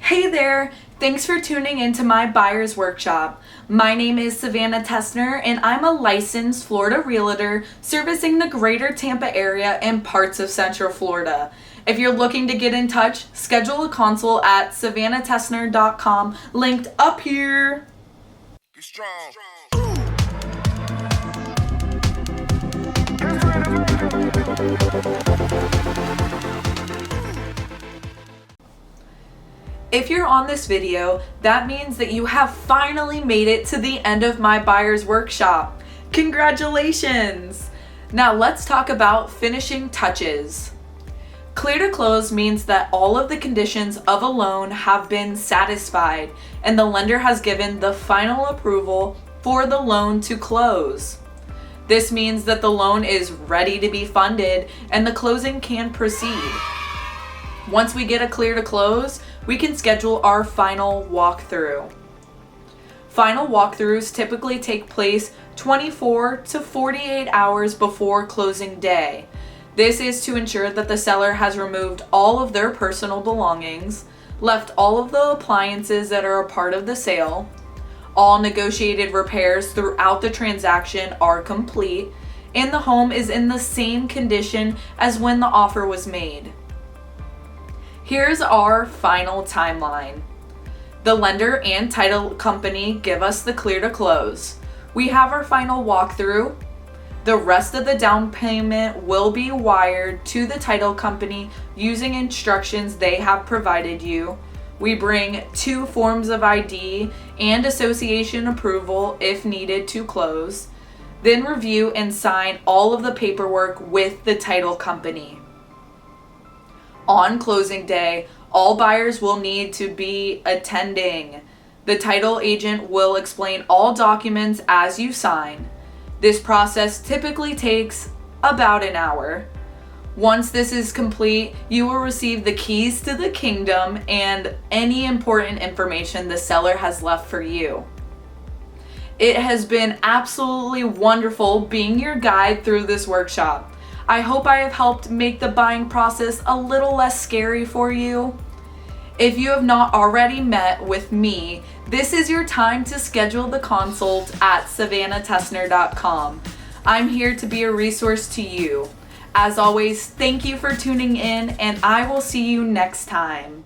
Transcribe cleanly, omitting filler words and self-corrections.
Hey there! Thanks for tuning into my buyer's workshop. My name is Savannah Tessner and I'm a licensed Florida realtor servicing the greater Tampa area and parts of Central Florida. If you're looking to get in touch, schedule a consult at SavannahTessner.com, linked up here. Be strong. If you're on this video, that means that you have finally made it to the end of my buyer's workshop. Congratulations! Now let's talk about finishing touches. Clear to close means that all of the conditions of a loan have been satisfied and the lender has given the final approval for the loan to close. This means that the loan is ready to be funded and the closing can proceed. Once we get a clear to close, we can schedule our final walkthrough. Final walkthroughs typically take place 24 to 48 hours before closing day. This is to ensure that the seller has removed all of their personal belongings, left all of the appliances that are a part of the sale, all negotiated repairs throughout the transaction are complete, and the home is in the same condition as when the offer was made. Here's our final timeline. The lender and title company give us the clear to close. We have our final walkthrough. The rest of the down payment will be wired to the title company using instructions they have provided you. We bring 2 forms of ID and association approval if needed to close. Then review and sign all of the paperwork with the title company. On closing day, all buyers will need to be attending. The title agent will explain all documents as you sign. This process typically takes about an hour. Once this is complete, you will receive the keys to the kingdom and any important information the seller has left for you. It has been absolutely wonderful being your guide through this workshop. I hope I have helped make the buying process a little less scary for you. If you have not already met with me, this is your time to schedule the consult at SavannahTessner.com. I'm here to be a resource to you. As always, thank you for tuning in, and I will see you next time.